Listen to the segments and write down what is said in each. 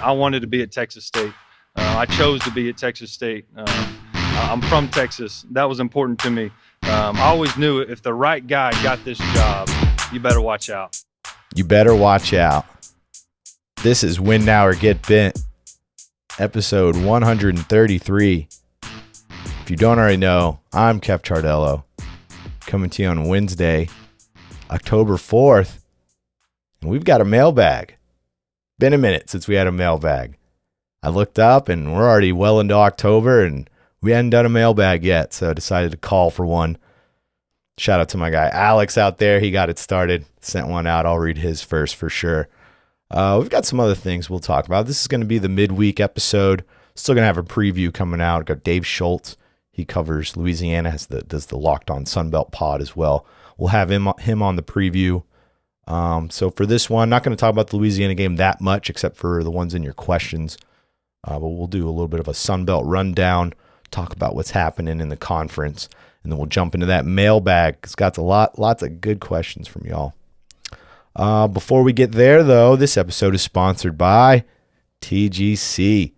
I wanted to be at Texas State. I chose to be at Texas State. I'm from Texas. That was important to me. I always knew if the right guy got this job, you better watch out. You better watch out. This is Win Now or Get Bent, episode 133. If you don't already know, I'm Kev Chardello, coming to you on Wednesday, October 4th, and we've got a mailbag. Been a minute since we had a mailbag. I looked up and we're already well into October and we hadn't done a mailbag yet, so I decided to call for one. Shout out to my guy Alex out there. He got it started, sent one out. I'll read his first for sure. We've got some other things we'll talk about. This is going to be the midweek episode. Still going to have a preview coming out. I've got Dave Schultz. He covers Louisiana, does the Locked On Sunbelt pod as well. We'll have him on the preview. So for this one, not going to talk about the Louisiana game that much, except for the ones in your questions. But we'll do a little bit of a Sunbelt rundown, talk about what's happening in the conference, and then we'll jump into that mailbag. It's got lots of good questions from y'all. Before we get there, though, this episode is sponsored by TGC.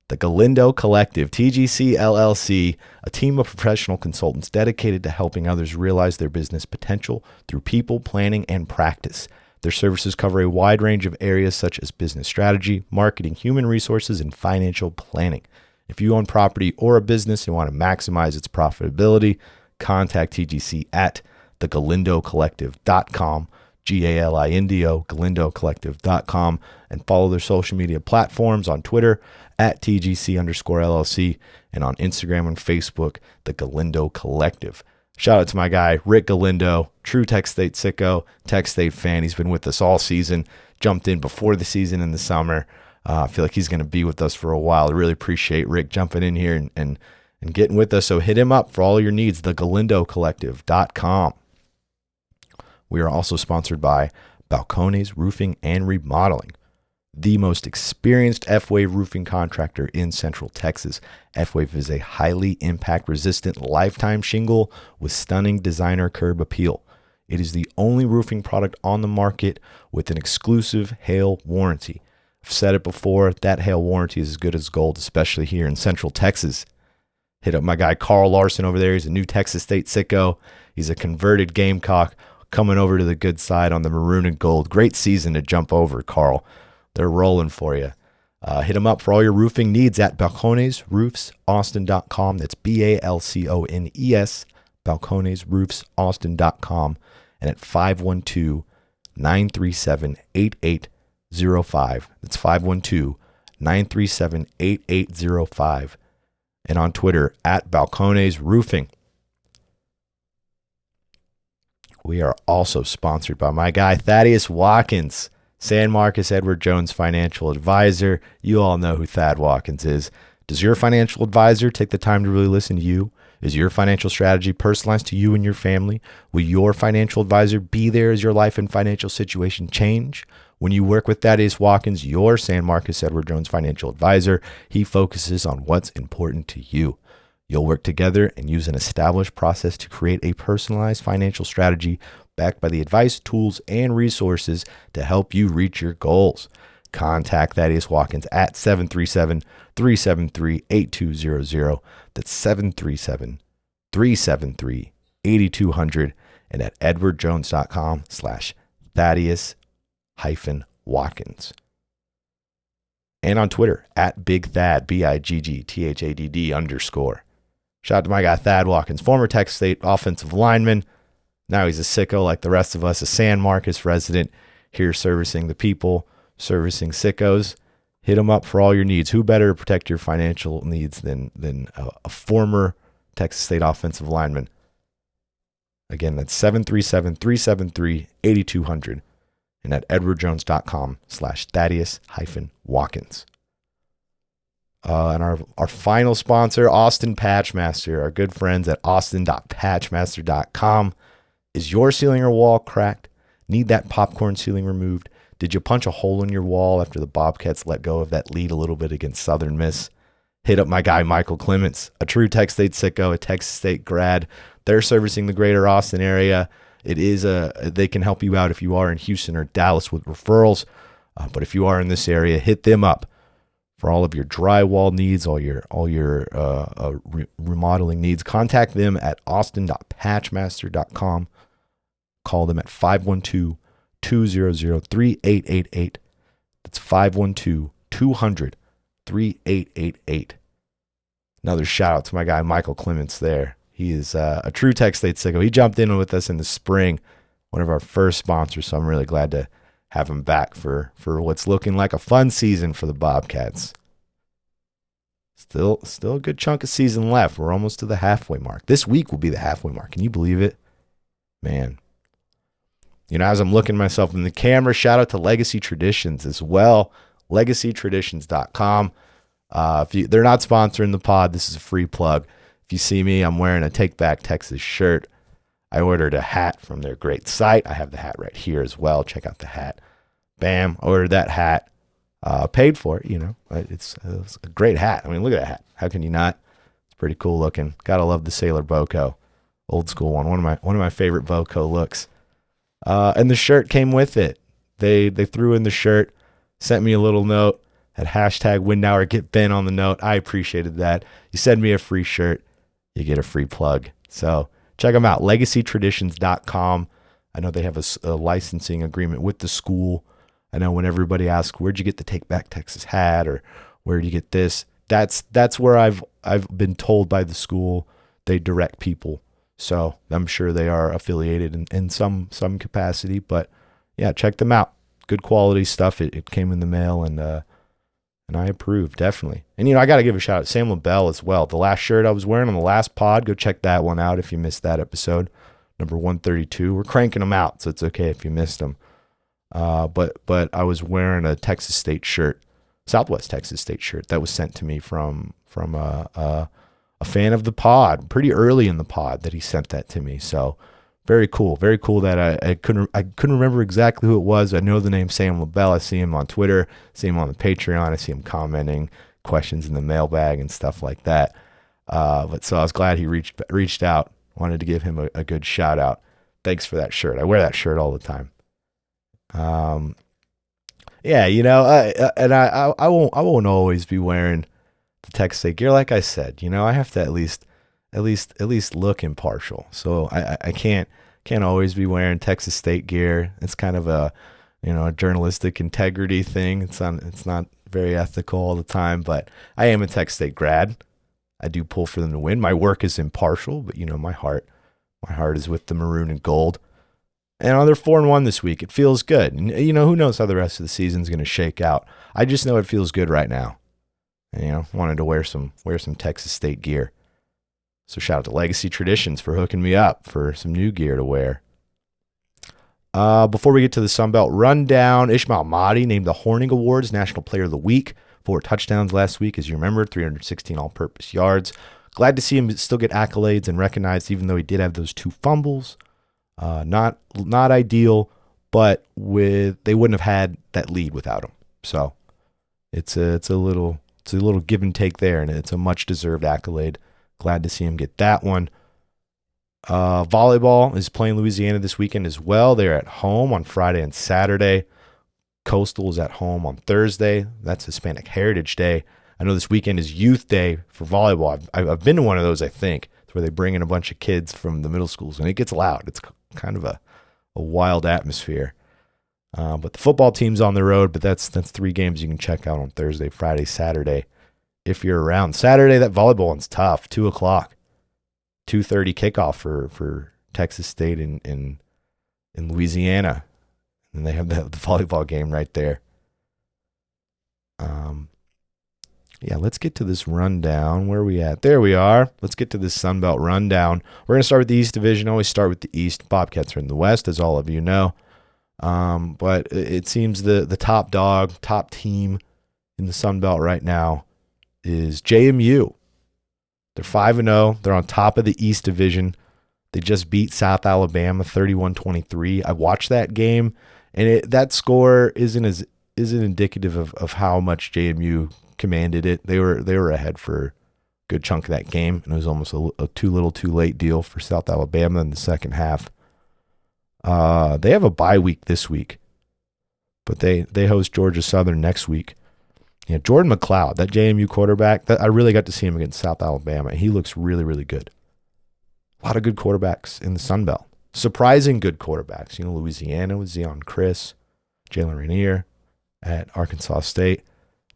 The Galindo Collective, TGC LLC, a team of professional consultants dedicated to helping others realize their business potential through people, planning, and practice. Their services cover a wide range of areas such as business strategy, marketing, human resources, and financial planning. If you own property or a business and want to maximize its profitability, contact TGC at thegalindocollective.com, G-A-L-I-N-D-O, galindocollective.com, and follow their social media platforms on Twitter at TGC_LLC and on Instagram and Facebook, the Galindo Collective. Shout out to my guy, Rick Galindo, true Texas State sicko, Texas State fan. He's been with us all season, jumped in before the season in the summer. I feel like he's going to be with us for a while. I really appreciate Rick jumping in here and getting with us. So hit him up for all your needs, thegalindocollective.com. We are also sponsored by Balcones Roofing and Remodeling, the most experienced F-Wave roofing contractor in Central Texas. F-Wave is a highly impact-resistant lifetime shingle with stunning designer curb appeal. It is the only roofing product on the market with an exclusive hail warranty. I've said it before, that hail warranty is as good as gold, especially here in Central Texas. Hit up my guy Carl Larson over there. He's a new Texas State sicko. He's a converted Gamecock coming over to the good side on the maroon and gold. Great season to jump over, Carl. They're rolling for you. Hit them up for all your roofing needs at balconesroofsaustin.com. That's BALCONES, balconesroofsaustin.com, and at 512-937-8805. That's 512-937-8805. And on Twitter at Balcones Roofing. We are also sponsored by my guy Thaddeus Watkins, San Marcos Edward Jones financial advisor. You all know who Thad Watkins is. Does your financial advisor take the time to really listen to you? Is your financial strategy personalized to you and your family? Will your financial advisor be there as your life and financial situation change? When you work with Thaddeus Watkins, your San Marcos Edward Jones financial advisor, he focuses on what's important to you. You'll work together and use an established process to create a personalized financial strategy backed by the advice, tools, and resources to help you reach your goals. Contact Thaddeus Watkins at 737-373-8200. That's 737-373-8200 and at edwardjones.com/Thaddeus-Watkins. And on Twitter at Big Thad, BIGGTHADD_. Shout out to my guy Thad Watkins, former Texas State offensive lineman. Now he's a sicko like the rest of us, a San Marcos resident here servicing the people, servicing sickos. Hit him up for all your needs. Who better to protect your financial needs than a former Texas State offensive lineman? Again, that's 737-373-8200 and at edwardjones.com/Thaddeus-Watkins. And our final sponsor, Austin Patchmaster, our good friends at austin.patchmaster.com. Is your ceiling or wall cracked? Need that popcorn ceiling removed? Did you punch a hole in your wall after the Bobcats let go of that lead a little bit against Southern Miss? Hit up my guy Michael Clements, a true Texas State sicko, a Texas State grad. They're servicing the greater Austin area. They can help you out if you are in Houston or Dallas with referrals. But if you are in this area, hit them up for all of your drywall needs, all your remodeling needs. Contact them at austin.patchmaster.com. Call them at 512-200-3888. That's 512-200-3888. Another shout out to my guy Michael Clements there. He is a true Tech State sicko. He jumped in with us in the spring, one of our first sponsors, so I'm really glad to have him back for what's looking like a fun season for the Bobcats. Still a good chunk of season left. We're almost to the halfway mark. This week will be the halfway mark. Can you believe it? Man. You know, as I'm looking myself in the camera, shout out to Legacy Traditions as well. LegacyTraditions.com. They're not sponsoring the pod. This is a free plug. If you see me, I'm wearing a Take Back Texas shirt. I ordered a hat from their great site. I have the hat right here as well. Check out the hat. Bam, ordered that hat. Paid for it, you know. It's a great hat. I mean, look at that hat. How can you not? It's pretty cool looking. Gotta love the Sailor Boco. Old school one. One of my favorite Boco looks. And the shirt came with it. They threw in the shirt, sent me a little note, had hashtag WinNowOrGetBent on the note. I appreciated that. You send me a free shirt, you get a free plug. So check them out, LegacyTraditions.com. I know they have a licensing agreement with the school. I know when everybody asks, where'd you get the Take Back Texas hat, or where'd you get this? That's where I've been told by the school they direct people. So I'm sure they are affiliated in some capacity. But yeah, check them out. Good quality stuff. It came in the mail, and I approve, definitely. And, you know, I got to give a shout out to Sam LaBelle as well. The last shirt I was wearing on the last pod, go check that one out if you missed that episode, number 132. We're cranking them out, so it's okay if you missed them. But I was wearing a Texas State shirt, Southwest Texas State shirt that was sent to me from a fan of the pod, pretty early in the pod that he sent that to me. So very cool that I couldn't remember exactly who it was. I know the name Sam LaBelle. I see him on Twitter, see him on the Patreon. I see him commenting questions in the mailbag and stuff like that. But so I was glad he reached out. Wanted to give him a good shout out. Thanks for that shirt. I wear that shirt all the time. Yeah, you know, I won't always be wearing the Texas State gear. Like I said, you know, I have to at least look impartial. So I can't always be wearing Texas State gear. It's kind of a journalistic integrity thing. It's not very ethical all the time, but I am a Texas State grad. I do pull for them to win. My work is impartial, but you know, my heart is with the maroon and gold. And they're 4-1 this week. It feels good. And you know, who knows how the rest of the season's going to shake out. I just know it feels good right now. And, you know, wanted to wear some Texas State gear. So shout out to Legacy Traditions for hooking me up for some new gear to wear. Before we get to the Sun Belt rundown, Ishmael Mahdi named the Horning Awards National Player of the Week. 4 touchdowns last week, as you remember, 316 all-purpose yards. Glad to see him still get accolades and recognized, even though he did have those 2 fumbles. Not ideal, but they wouldn't have had that lead without him. So it's a little give and take there, and it's a much deserved accolade. Glad to see him get that one. Volleyball is playing Louisiana this weekend as well. They're at home on Friday and Saturday. Coastal is at home on Thursday. That's Hispanic Heritage Day. I know this weekend is Youth Day for volleyball. I've been to one of those, I think. It's where they bring in a bunch of kids from the middle schools, and it gets loud. It's kind of a wild atmosphere. But the football team's on the road, but that's 3 games you can check out on Thursday, Friday, Saturday, if you're around. Saturday, that volleyball one's tough, 2 o'clock. 2:30 kickoff for Texas State in Louisiana. And they have the volleyball game right there. Yeah, let's get to this rundown. Where are we at? There we are. Let's get to this Sun Belt rundown. We're going to start with the East Division. I always start with the East. Bobcats are in the West, as all of you know. But it seems the top dog, top team in the Sun Belt right now is JMU. They're 5-0. They're on top of the East Division. They just beat South Alabama 31-23. I watched that game, and that score isn't indicative of how much JMU commanded it. They were ahead for a good chunk of that game, and it was almost a too little too late deal for South Alabama in the second half. They have a bye week this week, but they host Georgia Southern next week. Yeah, Jordan McLeod, that JMU quarterback, I really got to see him against South Alabama. He looks really, really good. A lot of good quarterbacks in the Sun Belt. Surprising good quarterbacks. Louisiana with Zion Chris, Jalen Rainier at Arkansas State,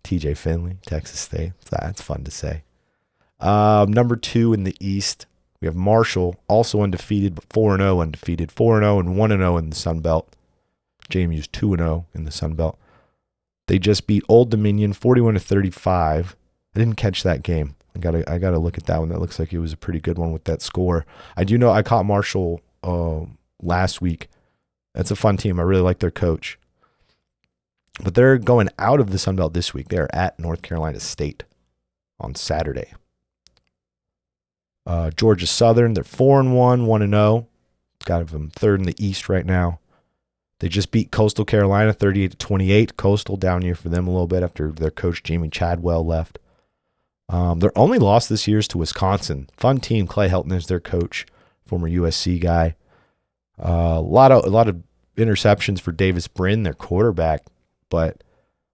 TJ Finley, Texas State. That's fun to say. Number 2 in the East, we have Marshall, also undefeated, but 4-0 undefeated. 4-0 and 1-0 in the Sun Belt. JMU's 2-0 in the Sun Belt. They just beat Old Dominion 41-35. I didn't catch that game. I gotta look at that one. That looks like it was a pretty good one with that score. I do know I caught Marshall last week. That's a fun team. I really like their coach. But they're going out of the Sun Belt this week. They are at North Carolina State on Saturday. Georgia Southern, they're 4-1, 1-0. Got them third in the East right now. They just beat Coastal Carolina 38-28. Coastal down here for them a little bit after their coach Jamie Chadwell left. Their only loss this year is to Wisconsin. Fun team. Clay Helton is their coach, former USC guy. A lot of interceptions for Davis Brin, their quarterback, but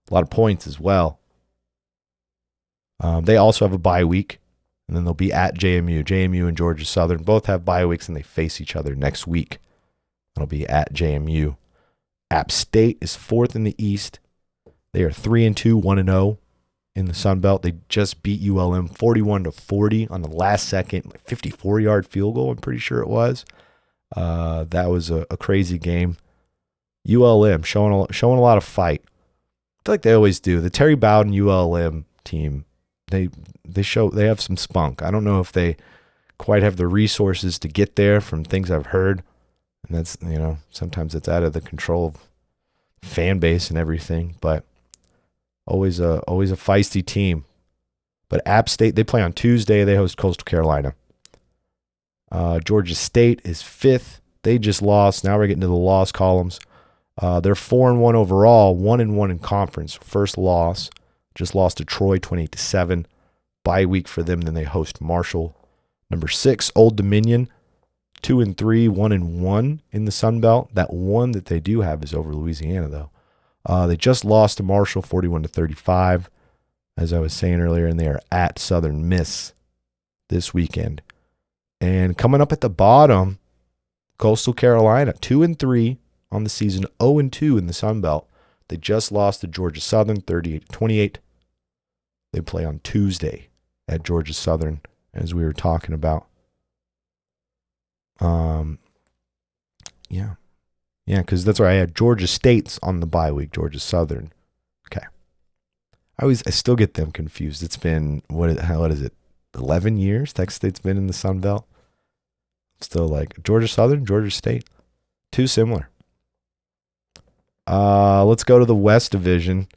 a lot of points as well. They also have a bye week, and then they'll be at JMU. JMU and Georgia Southern both have bye weeks, and they face each other next week. It'll be at JMU. App State is 4th in the East. They are 3-2, 1-0 in the Sun Belt. They just beat ULM 41-40 on the last second, 54-yard field goal, I'm pretty sure it was. That was a crazy game. ULM showing a lot of fight. I feel like they always do. The Terry Bowden ULM team, they have some spunk. I don't know if they quite have the resources to get there from things I've heard. And that's, sometimes it's out of the control of fan base and everything, but always a feisty team. But App State, they play on Tuesday. They host Coastal Carolina. Georgia State is 5th. They just lost. Now we're getting to the loss columns. They're 4-1 overall, 1-1 in conference. First loss. Just lost to Troy 28-7. Bye week for them. Then they host Marshall. Number 6, Old Dominion. 2-3, 1-1 in the Sun Belt. That one that they do have is over Louisiana, though. They just lost to Marshall 41-35, as I was saying earlier, and they are at Southern Miss this weekend. And coming up at the bottom, Coastal Carolina, 2-3 on the season, 0-2 in the Sun Belt. They just lost to Georgia Southern 38-28. They play on Tuesday at Georgia Southern, as we were talking about. Yeah, because that's right. I had Georgia State's on the bye week, Georgia Southern. Okay. I still get them confused. It's been, what is it, 11 years Texas State's been in the Sun Belt? Still like Georgia Southern, Georgia State. Too similar. Let's go to the West Division.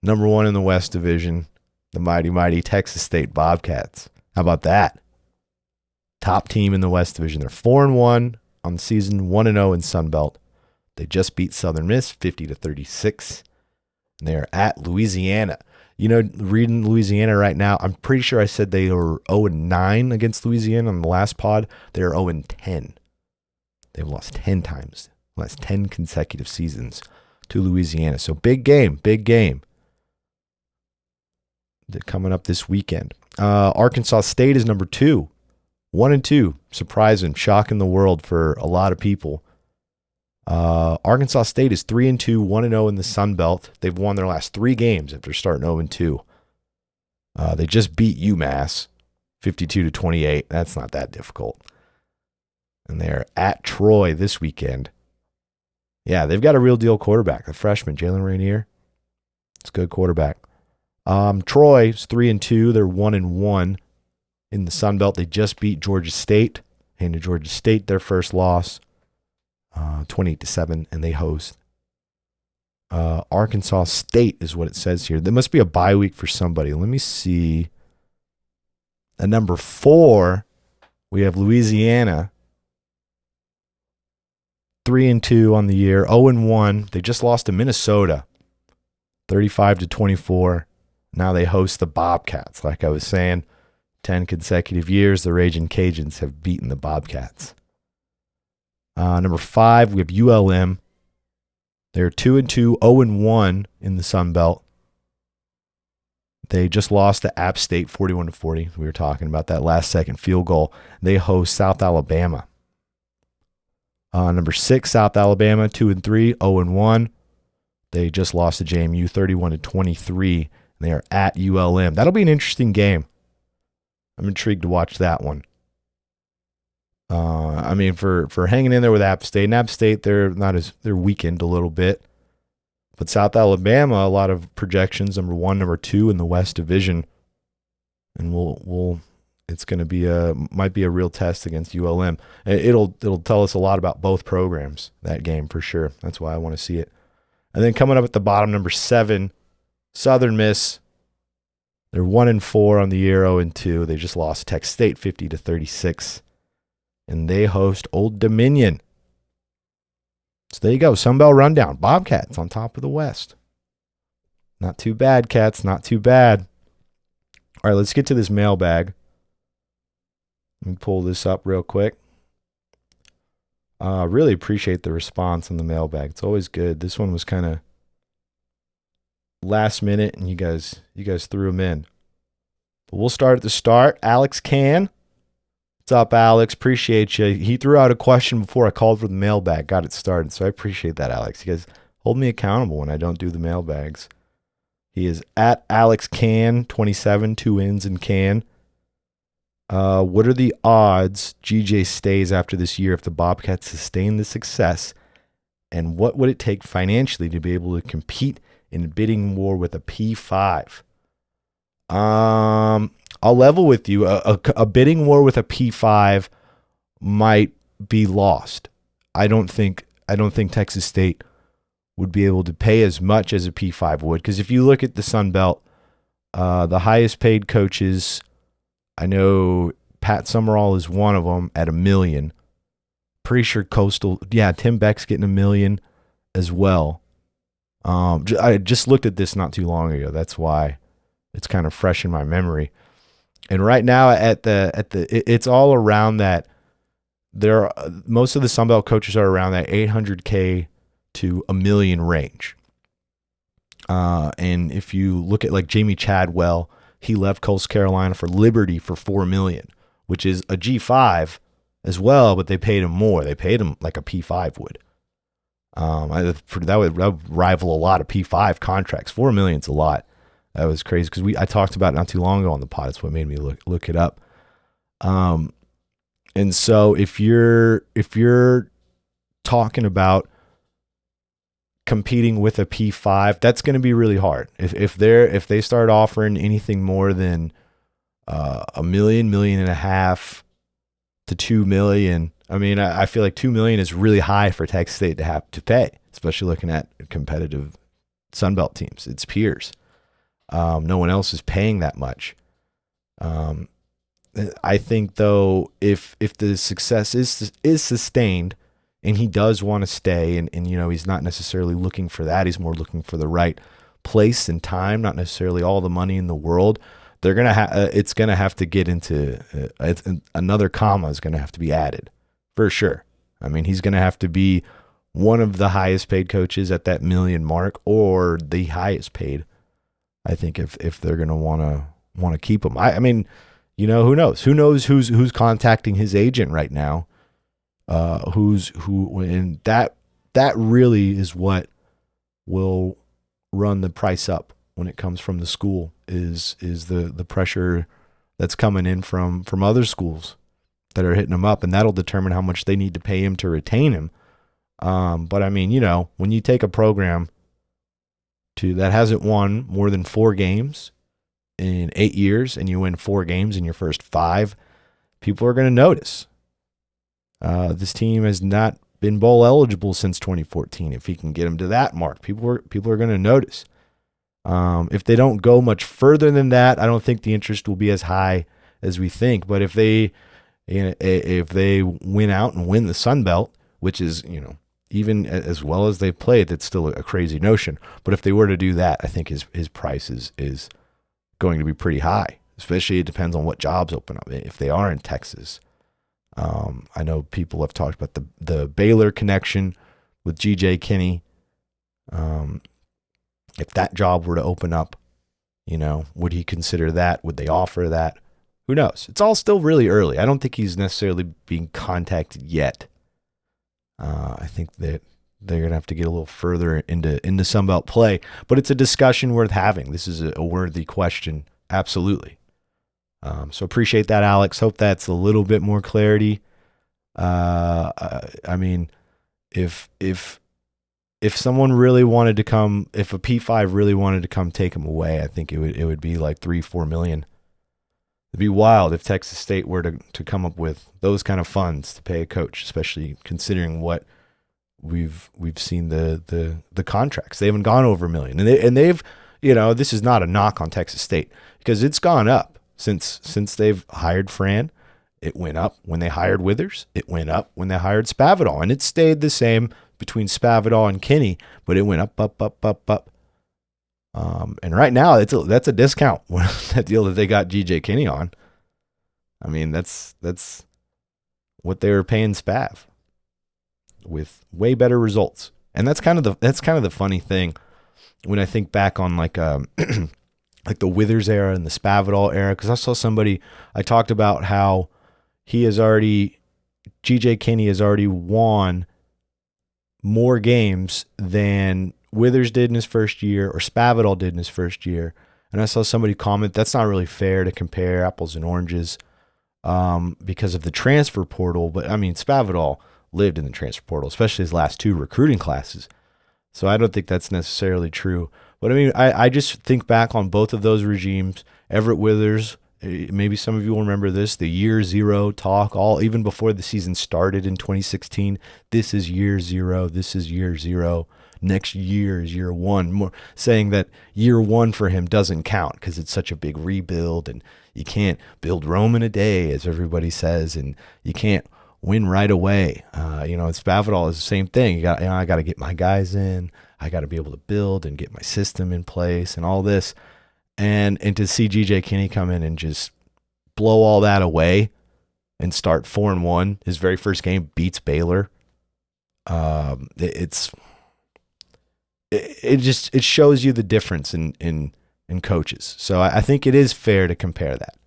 Number 1 in the West Division, the mighty, mighty Texas State Bobcats. How about that? Top team in the West Division. They're 4-1 on the season, 1-0 in Sun Belt. They just beat Southern Miss 50-36. And they are at Louisiana. Reading Louisiana right now, I'm pretty sure I said they were 0-9 against Louisiana on the last pod. They're 0-10. They've lost 10 times, last 10 consecutive seasons to Louisiana. So big game. They're coming up this weekend. Arkansas State is number 2. 1-2, surprising, shocking the world for a lot of people. Arkansas State is 3-2, 1-0 in the Sun Belt. They've won their last 3 games after starting 0-2. They just beat UMass 52-28. That's not that difficult. And they're at Troy this weekend. Yeah, they've got a real deal quarterback, the freshman Jalen Rainier. It's a good quarterback. Troy is 3-2. They're 1-1. In the Sun Belt, they just beat Georgia State. Handed Georgia State their first loss, 28-7, and they host Arkansas State is what it says here. There must be a bye week for somebody. Let me see. At number 4, we have Louisiana, 3-2 on the year, 0-1. They just lost to Minnesota, 35-24. Now they host the Bobcats. Like I was saying, 10 consecutive years, the Ragin' Cajuns have beaten the Bobcats. Number 5, we have ULM. They're 2-2, 0-1 in the Sun Belt. They just lost to App State 41-40. We were talking about that last second field goal. They host South Alabama. Number 6, South Alabama, 2-3, 0-1. They just lost to JMU 31-23. And they are at ULM. That'll be an interesting game. I'm intrigued to watch that one. For hanging in there with App State. And App State, they're weakened a little bit. But South Alabama, a lot of projections, number 1, number 2 in the West Division. And it's going to might be a real test against ULM. It'll tell us a lot about both programs, that game for sure. That's why I want to see it. And then coming up at the bottom, number 7, Southern Miss. They're 1-4 on the year, 0-2. They just lost Texas State 50-36. And they host Old Dominion. So there you go. Sunbelt rundown. Bobcats on top of the West. Not too bad, Cats. Not too bad. All right, let's get to this mailbag. Let me pull this up real quick. Really appreciate the response on the mailbag. It's always good. This one was kind of last minute, and you guys threw them in. But we'll start at the start. Alex Can. What's up, Alex? Appreciate you. He threw out a question before I called for the mailbag. Got it started, so I appreciate that, Alex. You guys hold me accountable when I don't do the mailbags. He is at Alex Can 27, 2 N's in Can. What are the odds GJ stays after this year if the Bobcats sustain the success? And what would it take financially to be able to compete in a bidding war with a P5? I'll level with you. A bidding war with a P5 might be lost. I don't think Texas State would be able to pay as much as a P5 would. Because if you look at the Sun Belt, the highest paid coaches, I know Pat Summerall is one of them at $1 million. Pretty sure Coastal, Tim Beck's getting $1 million as well. I just looked at this not too long ago. That's why it's kind of fresh in my memory. And right now it's all around that. Most of the Sun Belt coaches are around that $800K to $1 million range. And if you look at like Jamie Chadwell, he left Coastal Carolina for Liberty for $4 million, which is a G5 as well, but they paid him more. They paid him like a P5 would. That would rival a lot of P5 contracts. $4 million's a lot. That was crazy because I talked about it not too long ago on the pod. It's what made me look it up. And so if you're talking about competing with a P5, that's going to be really hard. If they start offering anything more than $1 million, $1.5 million to $2 million, I mean, I feel like $2 million is really high for Texas State to have to pay, especially looking at competitive Sun Belt teams. It's peers. No one else is paying that much. I think though, if the success is sustained, and he does want to stay, and he's not necessarily looking for that. He's more looking for the right place and time, not necessarily all the money in the world. They're gonna it's gonna have to get into another comma is gonna have to be added for sure. I mean, he's gonna have to be one of the highest paid coaches at that $1 million mark, or the highest paid. I think if they're gonna want to keep him. I mean, who knows? Who knows who's contacting his agent right now? And that really is what will run the price up when it comes from the school is the pressure that's coming in from other schools that are hitting him up, and that'll determine how much they need to pay him to retain him. But I mean, when you take a program that hasn't won more than 4 games in 8 years, and you win 4 games in your first 5, people are going to notice. This team has not been bowl eligible since 2014. If he can get them to that mark, people are going to notice. If they don't go much further than that, I don't think the interest will be as high as we think. But if they win out and win the Sun Belt, which is even as well as they played, that's still a crazy notion. But if they were to do that, I think his price is going to be pretty high. Especially it depends on what jobs open up. If they are in Texas. I know people have talked about the Baylor connection with GJ Kinney. If that job were to open up, Would he consider that? Would they offer that? Who knows? It's all still really early. I don't think he's necessarily being contacted yet. I think that they're going to have to get a little further into Sunbelt play, but it's a discussion worth having. This is a worthy question. Absolutely. So appreciate that, Alex. Hope that's a little bit more clarity. I mean, if someone really wanted to come, if a P5 really wanted to come take him away, I think it would be like $3-4 million. It'd be wild if Texas State were to come up with those kind of funds to pay a coach, especially considering what we've seen the contracts. They haven't gone over $1 million, and they've this is not a knock on Texas State because it's gone up since they've hired Fran. It went up when they hired Withers. It went up when they hired Spavital, and it stayed the same between Spavital and Kinney, but it went up. And right now, that's a discount. That deal that they got GJ Kinney on. I mean, that's what they were paying Spav with way better results. And that's kind of the funny thing when I think back on like like the Withers era and the Spavital era, because I saw somebody, I talked about how GJ Kinney has already won more games than Withers did in his first year or Spavital did in his first year. And I saw somebody comment, that's not really fair to compare apples and oranges because of the transfer portal. But I mean, Spavital lived in the transfer portal, especially his last 2 recruiting classes. So I don't think that's necessarily true. But I mean, I just think back on both of those regimes. Everett Withers, maybe some of you will remember this, the year 0 talk, even before the season started in 2016. This is year 0. This is year 0. Next year is year 1. More saying that year 1 for him doesn't count because it's such a big rebuild, and you can't build Rome in a day, as everybody says, and you can't win right away. Spavital is the same thing. I got to get my guys in. I got to be able to build and get my system in place and all this. And to see GJ Kinney come in and just blow all that away and start 4-1, his very first game beats Baylor. It shows you the difference in coaches. So I think it is fair to compare that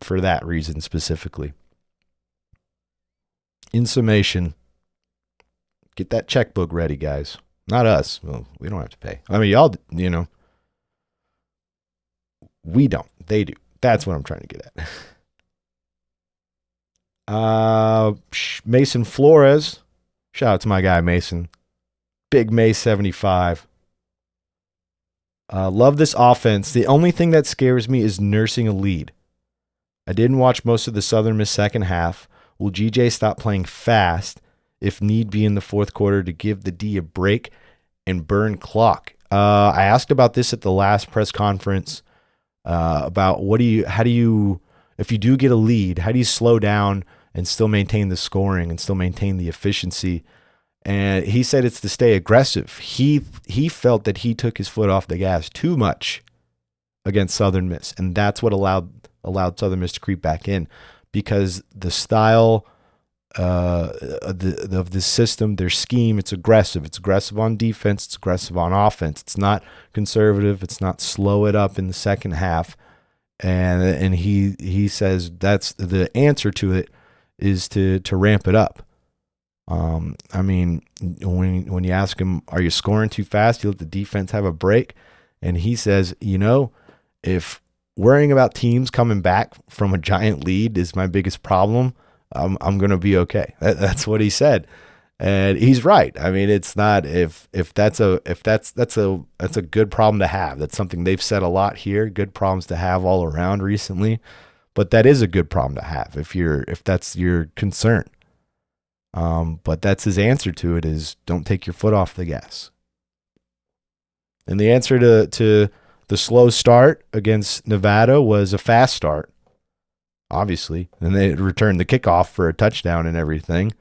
for that reason specifically. In summation, get that checkbook ready, guys. Not us. Well, we don't have to pay. I mean, y'all, we don't. They do. That's what I'm trying to get at. Mason Flores. Shout out to my guy, Mason. Big May 75. Love this offense. The only thing that scares me is nursing a lead. I didn't watch most of the Southern Miss second half. Will GJ stop playing fast if need be in the fourth quarter to give the D a break and burn clock? I asked about this at the last press conference about if you do get a lead, how do you slow down and still maintain the scoring and still maintain the efficiency? And he said it's to stay aggressive. He felt that he took his foot off the gas too much against Southern Miss, and that's what allowed Southern Miss to creep back in, because the style of the system, their scheme, it's aggressive. It's aggressive on defense. It's aggressive on offense. It's not conservative. It's not slow it up in the second half. And he says that's the answer to it is to ramp it up. I mean, when you ask him, are you scoring too fast? You let the defense have a break. And he says, if worrying about teams coming back from a giant lead is my biggest problem, I'm going to be okay. That's what he said. And he's right. I mean, it's not if that's a good problem to have. That's something they've said a lot here, good problems to have all around recently. But that is a good problem to have if that's your concern. But that's his answer to it is don't take your foot off the gas. And the answer to the slow start against Nevada was a fast start, obviously. And they returned the kickoff for a touchdown and everything.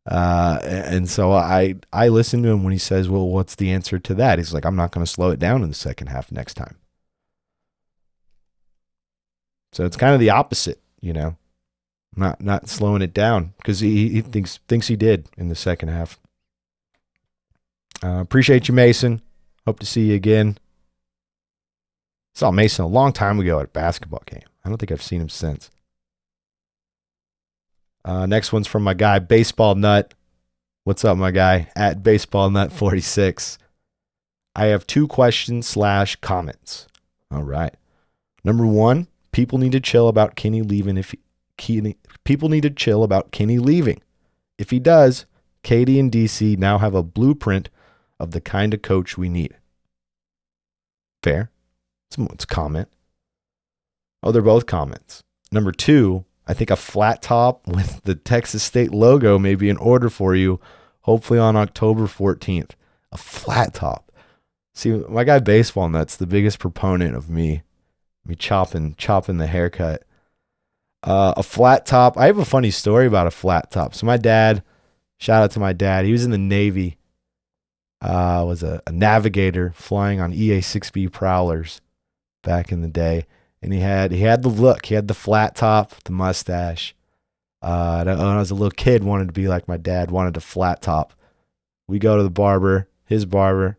And so I listened to him when he says, well, what's the answer to that? He's like, I'm not going to slow it down in the second half next time. So it's kind of the opposite, not slowing it down, because he thinks he did in the second half. Appreciate you, Mason. Hope to see you again. Saw Mason a long time ago at a basketball game. I don't think I've seen him since. Next one's from my guy, Baseball Nut. What's up, my guy? At Baseball Nut 46. I have 2 questions / comments. All right. Number 1, people need to chill about Kenny leaving. People need to chill about Kenny leaving. If he does, Katie and DC now have a blueprint of the kind of coach we need. Fair. It's a comment. Oh, they're both comments. Number 2, I think a flat top with the Texas State logo may be in order for you, hopefully on October 14th. A flat top. See, my guy Baseball Nuts, the biggest proponent of me chopping the haircut. A flat top. I have a funny story about a flat top. So my dad, shout out to my dad. He was in the Navy. Was a navigator flying on EA-6B Prowlers back in the day. And he had the look. He had the flat top, the mustache. When I was a little kid, wanted to be like my dad, wanted a flat top. We go to the barber, his barber,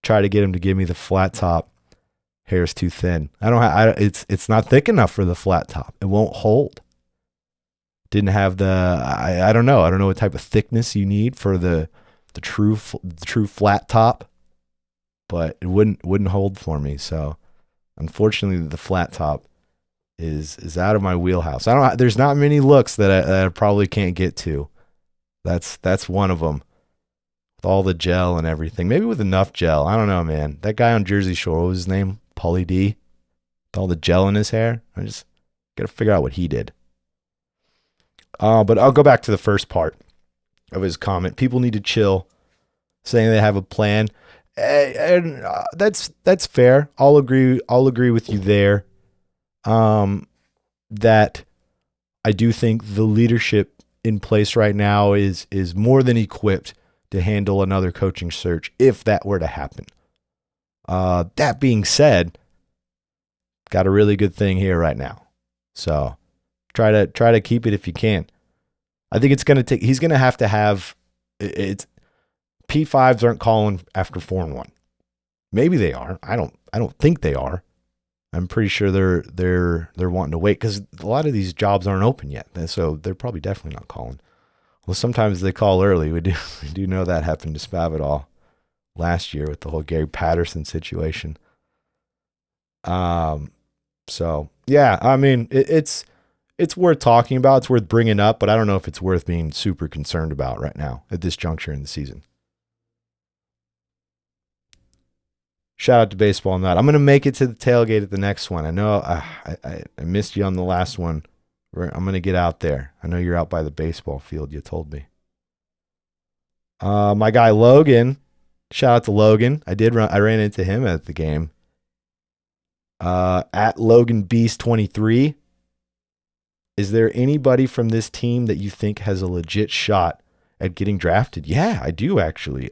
try to get him to give me the flat top. Hair's too thin. It's not thick enough for the flat top. It won't hold. Didn't have I don't know. I don't know what type of thickness you need for the true flat top, but it wouldn't hold for me. So unfortunately, the flat top is out of my wheelhouse. There's not many looks that I probably can't get to. That's one of them. With all the gel and everything. Maybe with enough gel. I don't know, man. That guy on Jersey Shore, what was his name? Pauly D. With all the gel in his hair. I just got to figure out what he did. But I'll go back to the first part of his comment. People need to chill, saying they have a plan. And that's fair. I'll agree with you there. That I do think the leadership in place right now is more than equipped to handle another coaching search if that were to happen. That being said, got a really good thing here right now. So try to keep it if you can. I think it's going to take, he's going to have it's P5s aren't calling after 4-1. Maybe they are. I don't think they are. I'm pretty sure they're wanting to wait because a lot of these jobs aren't open yet. So they're probably definitely not calling. Well, sometimes they call early. We do know that happened to Spavital last year with the whole Gary Patterson situation. So yeah, I mean, it's worth talking about. It's worth bringing up, but I don't know if it's worth being super concerned about right now at this juncture in the season. Shout out to Baseball Nut. I'm going to make it to the tailgate at the next one. I know I missed you on the last one. I'm going to get out there. I know you're out by the baseball field, you told me. My guy Logan, shout out to Logan. I ran into him at the game. At Logan Beast 23. Is there anybody from this team that you think has a legit shot at getting drafted? Yeah, I do actually.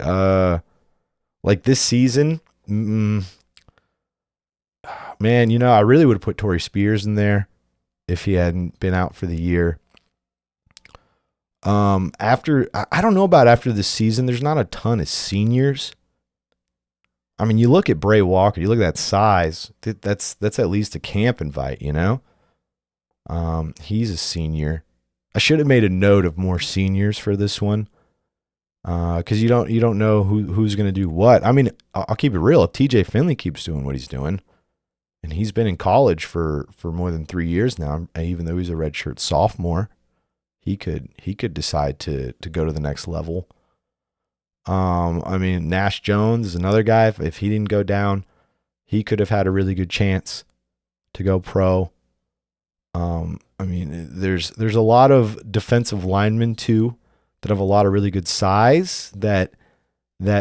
Like this season, man, I really would have put Torrey Spears in there if he hadn't been out for the year. I don't know about after the season, there's not a ton of seniors. I mean, you look at Bray Walker, you look at that size, that's at least a camp invite, He's a senior. I should have made a note of more seniors for this one. Because you don't know who's going to do what. I mean, I'll keep it real. If TJ Finley keeps doing what he's doing, and he's been in college for more than 3 years now, even though he's a redshirt sophomore, he could decide to go to the next level. I mean, Nash Jones is another guy. If he didn't go down, he could have had a really good chance to go pro. I mean, there's a lot of defensive linemen too that have a lot of really good size that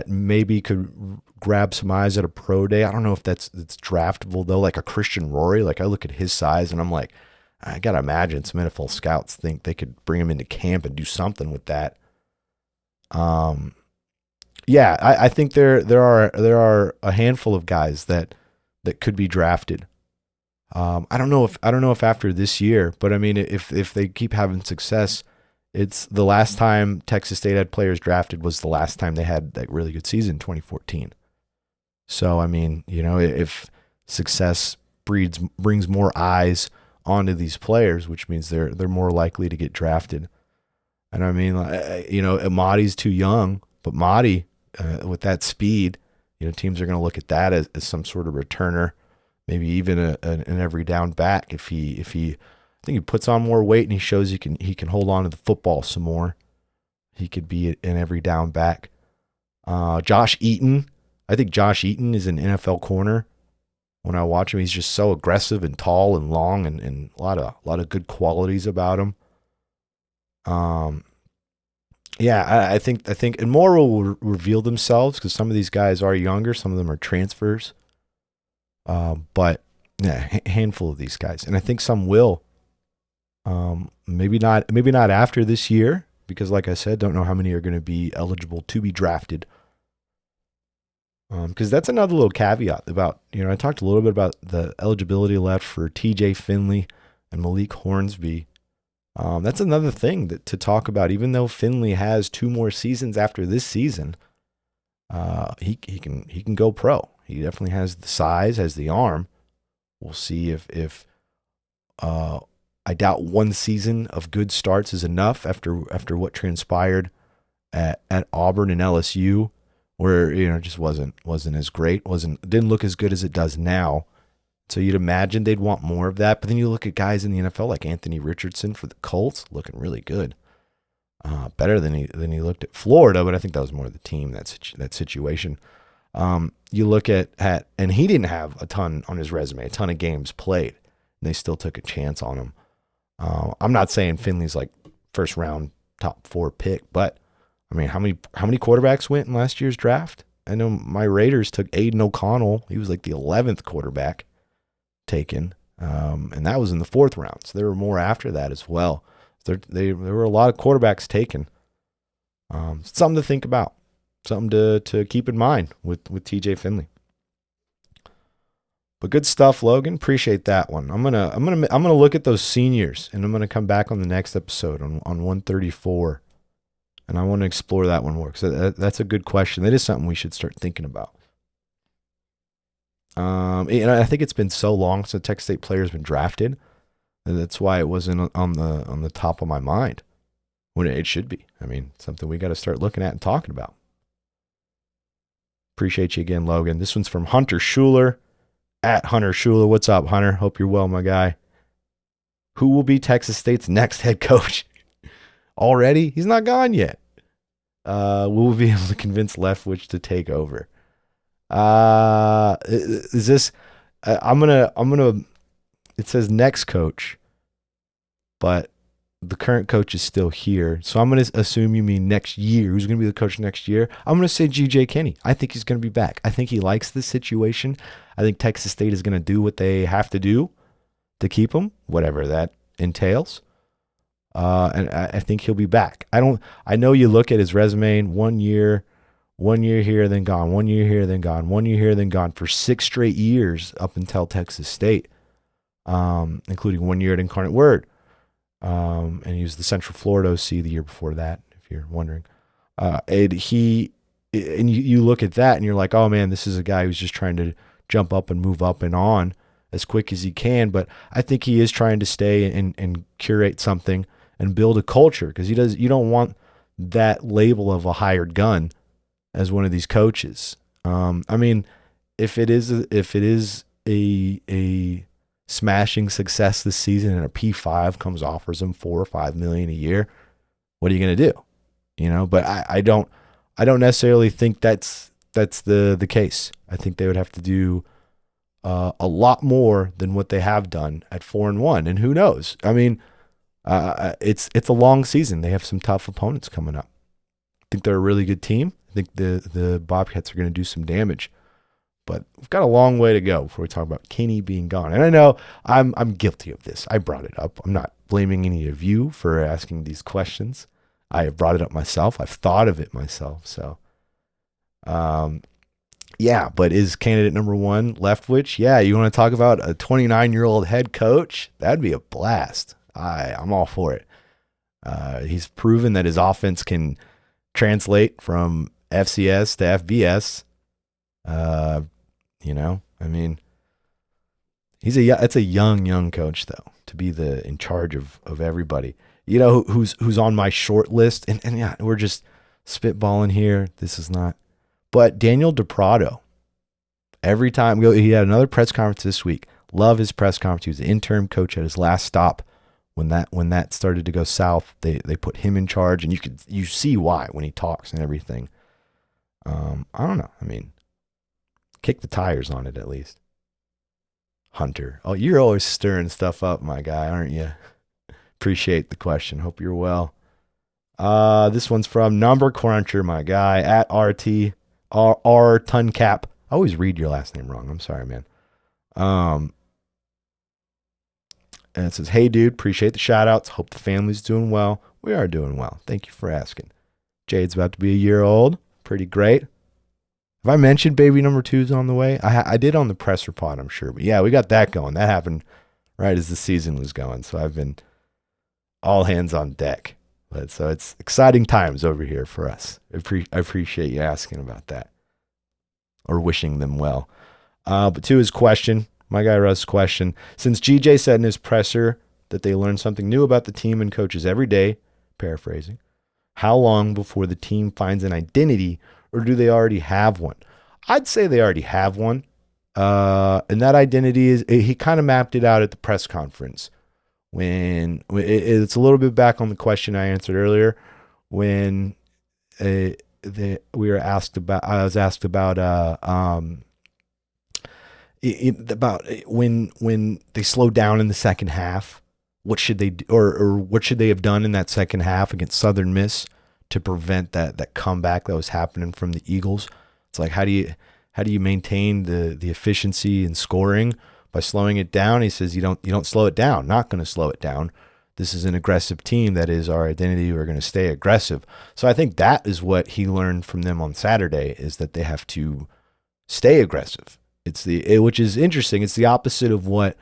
maybe could grab some eyes at a pro day. I don't know if it's draftable though, like a Christian Rory. Like I look at his size and I'm like, I gotta imagine some NFL scouts think they could bring him into camp and do something with that. Yeah, I think there are a handful of guys that could be drafted. I don't know if after this year, but I mean, if they keep having success, it's the last time Texas State had players drafted was the last time they had that really good season, 2014. So, I mean, if success brings more eyes onto these players, which means they're more likely to get drafted. And I mean, Amadi's too young, but Madi, with that speed, teams are going to look at that as some sort of returner, maybe even an every down back if he I think he puts on more weight and he shows he can hold on to the football some more. He could be an every down back. Josh Eaton, I think Josh Eaton is an NFL corner. When I watch him, he's just so aggressive and tall and long, and a lot of good qualities about him. I think and more will reveal themselves because some of these guys are younger, some of them are transfers. But yeah, handful of these guys, and I think some will. Maybe not after this year, because like I said, don't know how many are going to be eligible to be drafted. Because that's another little caveat about, I talked a little bit about the eligibility left for TJ Finley and Malik Hornsby. That's another thing to talk about. Even though Finley has 2 more seasons after this season, he can go pro. He definitely has the size, has the arm. We'll see if I doubt 1 season of good starts is enough after what transpired at Auburn and LSU, where just wasn't as great, didn't look as good as it does now. So you'd imagine they'd want more of that. But then you look at guys in the NFL like Anthony Richardson for the Colts, looking really good, better than he looked at Florida. But I think that was more the team, that situation. You look at and he didn't have a ton on his resume, a ton of games played, and they still took a chance on him. I'm not saying Finley's like first round top 4 pick, but I mean, how many quarterbacks went in last year's draft? I know my Raiders took Aiden O'Connell. He was like the 11th quarterback taken, and that was in the 4th round. So there were more after that as well. There were a lot of quarterbacks taken. Something to think about, something to keep in mind with TJ Finley. But good stuff, Logan. Appreciate that one. I'm gonna look at those seniors, and I'm gonna come back on the next episode on 134. And I want to explore that one more because that's a good question. That is something we should start thinking about. And I think it's been so long since a Texas State player has been drafted. That's why it wasn't on the top of my mind when it should be. I mean, something we got to start looking at and talking about. Appreciate you again, Logan. This one's from Hunter Schuler at Hunter Schuler. What's up, Hunter? Hope you're well, my guy. Who will be Texas State's next head coach? Already? He's not gone yet. Will we be able to convince Leftwich to take over? Is this? I'm gonna. It says next coach, but the current coach is still here, so I'm gonna assume you mean next year. Who's gonna be the coach next year? I'm gonna say G.J. Kinney. I think he's gonna be back. I think he likes this situation. I think Texas State is gonna do what they have to do to keep him, whatever that entails. And I think he'll be back. I know you look at his resume, 1 year here, then gone, 1 year here, then gone, 1 year here, then gone for 6 straight years up until Texas State, including 1 year at Incarnate Word. And he was the Central Florida OC the year before that, if you're wondering. And you look at that and you're like, oh man, this is a guy who's just trying to jump up and move up and on as quick as he can. But I think he is trying to stay and curate something and build a culture, because you don't want that label of a hired gun as one of these coaches. I mean, if it is a smashing success this season and a P5 comes offers him $4 or $5 million a year, what are you going to do? But I don't necessarily think that's the case. I think they would have to do a lot more than what they have done at 4-1, and who knows? I mean, it's a long season. They have some tough opponents coming up. I think they're a really good team. I think the Bobcats are going to do some damage, but we've got a long way to go before we talk about Kinney being gone. And I know I'm guilty of this. I brought it up. I'm not blaming any of you for asking these questions. I have brought it up myself. I've thought of it myself. So, yeah, but is candidate number 1 Leftwich? Yeah, you want to talk about a 29-year-old head coach? That'd be a blast. I'm all for it. He's proven that his offense can translate from FCS to FBS. I mean, It's a young coach though, to be in charge of everybody. You know who's on my short list, and yeah, we're just spitballing here. This is not, but Daniel DePrado. Every time he had another press conference this week. Love his press conference. He was the interim coach at his last stop. When that started to go south, they put him in charge, and you see why when he talks and everything. I don't know. I mean, kick the tires on it at least. Hunter. Oh, you're always stirring stuff up, my guy, aren't you? Appreciate the question. Hope you're well. This one's from Number Cruncher, my guy, at RT R Tuncap. I always read your last name wrong. I'm sorry, man. And it says, "Hey, dude, appreciate the shout outs. Hope the family's doing well." We are doing well. Thank you for asking. Jade's about to be a year old. Pretty great. Have I mentioned baby number 2's on the way? I did on the presser pod, I'm sure. But yeah, we got that going. That happened right as the season was going. So I've been all hands on deck. But so it's exciting times over here for us. I appreciate you asking about that, or wishing them well. But to his question, my guy Russ' question, since GJ said in his presser that they learn something new about the team and coaches every day, paraphrasing, how long before the team finds an identity, or do they already have one? I'd say they already have one. And that identity is, he kind of mapped it out at the press conference. When it's a little bit back on the question I answered earlier, when I was asked about when they slow down in the second half, what should they do, or what should they have done in that second half against Southern Miss to prevent that comeback that was happening from the Eagles? It's like, how do you maintain the efficiency in scoring by slowing it down? He says you don't slow it down. Not going to slow it down. This is an aggressive team. That is our identity. We're going to stay aggressive. So I think that is what he learned from them on Saturday, is that they have to stay aggressive. Which is interesting. It's the opposite of what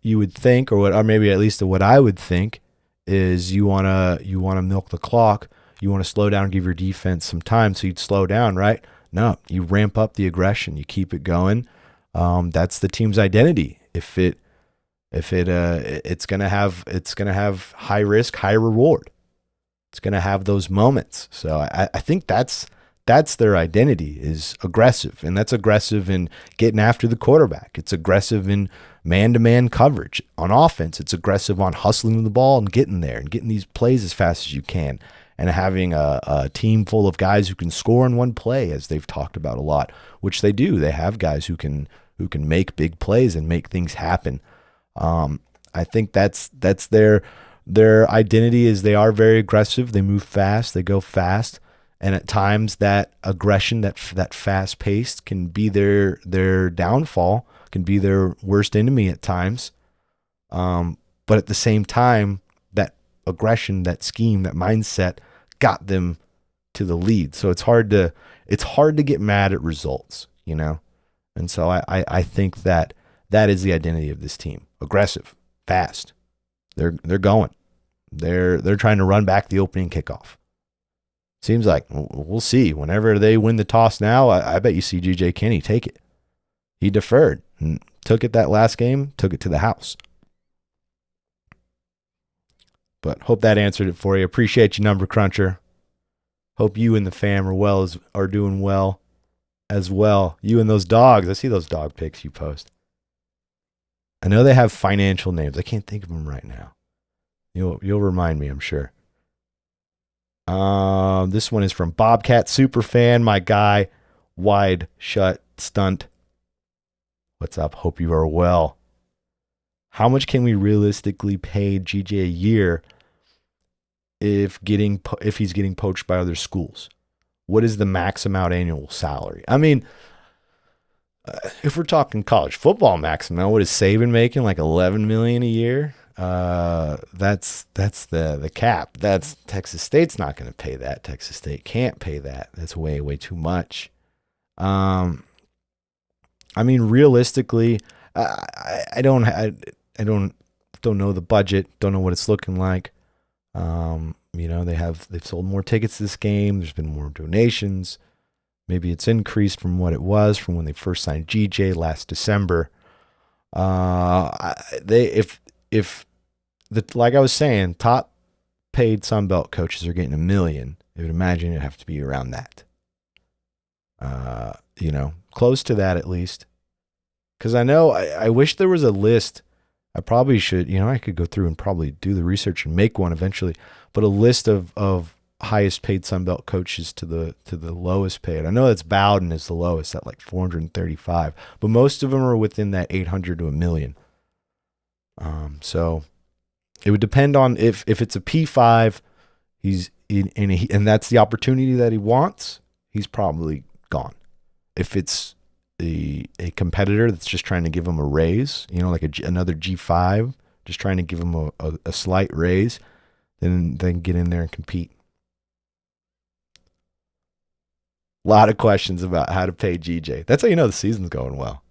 you would think, or maybe at least what I would think, is you want to milk the clock. You want to slow down, give your defense some time, so you'd slow down, right? No, you ramp up the aggression. You keep it going. That's the team's identity. It's gonna have high risk, high reward. It's gonna have those moments. So I think that's their identity, is aggressive, and that's aggressive in getting after the quarterback. It's aggressive in man-to-man coverage. On offense, it's aggressive on hustling the ball and getting there and getting these plays as fast as you can, and having a team full of guys who can score in one play, as they've talked about a lot, which they do. They have guys who can make big plays and make things happen. I think that's their identity, is they are very aggressive. They move fast. They go fast. And at times that aggression, that fast paced, can be their downfall, can be their worst enemy at times. But at the same time, that aggression, that scheme, that mindset got them to the lead. So it's hard to get mad at results, you know? And so I think that is the identity of this team. Aggressive, fast. They're going. They're trying to run back the opening kickoff. Seems like we'll see. Whenever they win the toss now, I bet you see G.J. Kinney take it. He deferred and took it that last game, took it to the house. But hope that answered it for you. Appreciate you, Number Cruncher. Hope you and the fam are doing well as well. You and those dogs. I see those dog pics you post. I know they have financial names. I can't think of them right now. You'll remind me, I'm sure. This one is from Bobcat Superfan, my guy, Wide Shut Stunt. What's up? Hope you are well. How much can we realistically pay GJ a year if he's getting poached by other schools? What is the max amount annual salary? I mean, if we're talking college football max amount, what is Saban making? Like $11 million a year? That's the cap. That's Texas State's not going to pay that. Texas State can't pay that. That's way too much. I mean, realistically, I don't know the budget. Don't know what it's looking like. They've sold more tickets this game. There's been more donations. Maybe it's increased from what it was from when they first signed GJ last December. If like I was saying, top paid Sunbelt coaches are getting $1 million, I would imagine it'd have to be around that. Close to that at least. Because I know I wish there was a list. I probably should, I could go through and probably do the research and make one eventually. But a list of highest paid Sunbelt coaches to the lowest paid. I know that's Bowden is the lowest at like 435, but most of them are within that 800 to $1 million. So it would depend on if it's a P5, and that's the opportunity that he wants, he's probably gone. If it's a competitor that's just trying to give him a raise, like another G5, just trying to give him a slight raise, then get in there and compete. A lot of questions about how to pay GJ. That's how you know the season's going well.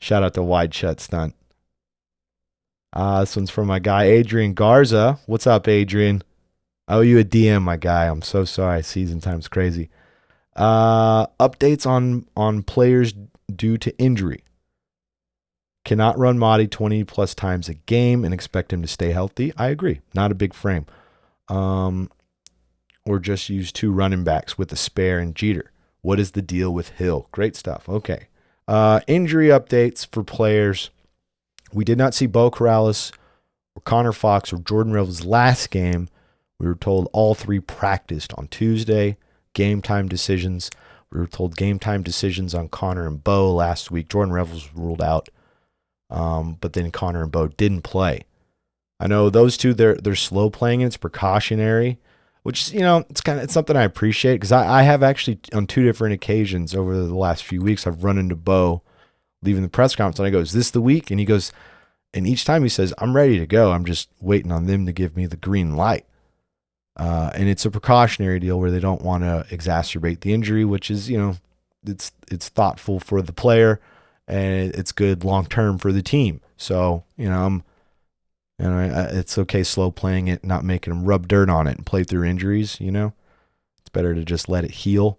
Shout out to Wide Shut Stunt. This one's from my guy, Adrian Garza. What's up, Adrian? I owe you a DM, my guy. I'm so sorry. Season time's crazy. Updates on players due to injury. Cannot run Mahdi 20 plus times a game and expect him to stay healthy. I agree. Not a big frame. Or just use 2 running backs with a spare and Jeter. What is the deal with Hill? Great stuff. Okay. Injury updates for players. We did not see Bo Corrales or Connor Fox or Jordan Reynolds last game. We were told all 3 practiced on Tuesday. Game time decisions. We were told game time decisions on Connor and Bo last week. Jordan Reynolds was ruled out. But then Connor and Bo didn't play. I know those two, they're slow playing and it's precautionary, which, it's something I appreciate because I have actually on 2 different occasions over the last few weeks, I've run into Bo leaving the press conference and I go, is this the week? And he goes, and each time he says, I'm ready to go. I'm just waiting on them to give me the green light. And it's a precautionary deal where they don't want to exacerbate the injury, which is, it's thoughtful for the player and it's good long-term for the team. So, it's okay slow playing it, not making them rub dirt on it and play through injuries, It's better to just let it heal.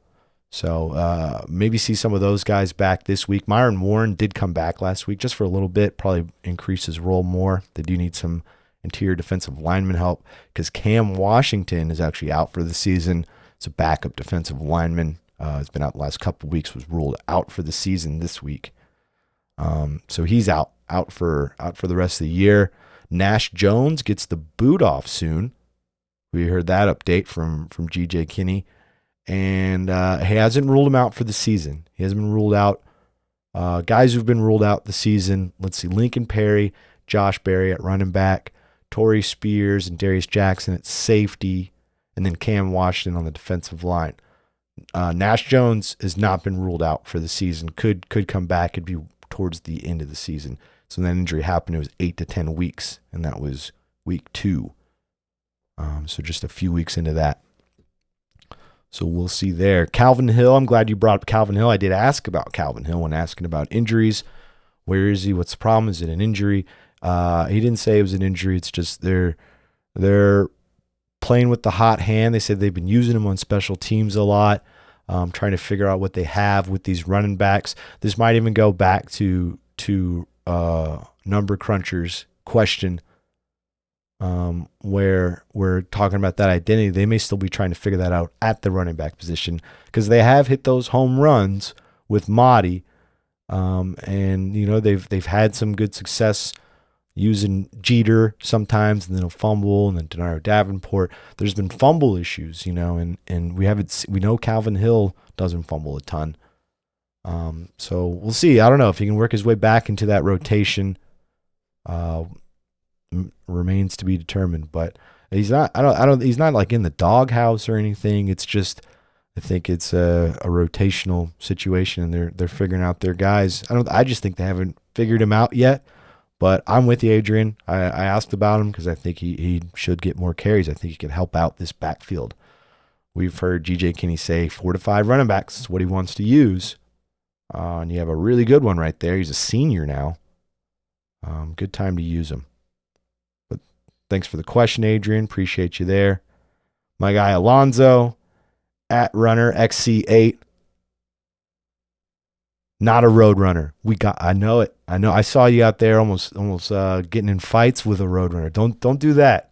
So maybe see some of those guys back this week. Myron Warren did come back last week just for a little bit, probably increase his role more. They do need some interior defensive lineman help because Cam Washington is actually out for the season. It's a backup defensive lineman. It's been out the last couple of weeks, was ruled out for the season this week. So he's out for the rest of the year. Nash Jones gets the boot off soon. We heard that update from GJ Kinney. And he hasn't ruled him out for the season. He hasn't been ruled out. Guys who've been ruled out the season, let's see, Lincoln Perry, Josh Berry at running back, Torrey Spears and Darius Jackson at safety, and then Cam Washington on the defensive line. Nash Jones has not been ruled out for the season. Could come back. It'd be towards the end of the season. So when that injury happened, it was 8 to 10 weeks, and that was week 2. So just a few weeks into that. So we'll see there. Calvin Hill, I'm glad you brought up Calvin Hill. I did ask about Calvin Hill when asking about injuries. Where is he? What's the problem? Is it an injury? He didn't say it was an injury. It's just they're playing with the hot hand. They said they've been using him on special teams a lot, trying to figure out what they have with these running backs. This might even go back to Number Cruncher's question, where we're talking about that identity. They may still be trying to figure that out at the running back position because they have hit those home runs with Mahdi, and they've had some good success using Jeter sometimes, and then he'll fumble, and then Denario Davenport. There's been fumble issues, and we know Calvin Hill doesn't fumble a ton. So we'll see. I don't know if he can work his way back into that rotation. Remains to be determined, but he's not. He's not like in the doghouse or anything. It's just, I think it's a rotational situation, and they're figuring out their guys. I just think they haven't figured him out yet. But I'm with you, Adrian. I asked about him because I think he should get more carries. I think he can help out this backfield. We've heard GJ Kinney say 4 to 5 running backs is what he wants to use. And you have a really good one right there. He's a senior now. Good time to use him. But thanks for the question, Adrian. Appreciate you there. My guy Alonzo at runner XC8. Not a roadrunner. I know it. I know. I saw you out there almost getting in fights with a roadrunner. Don't do that.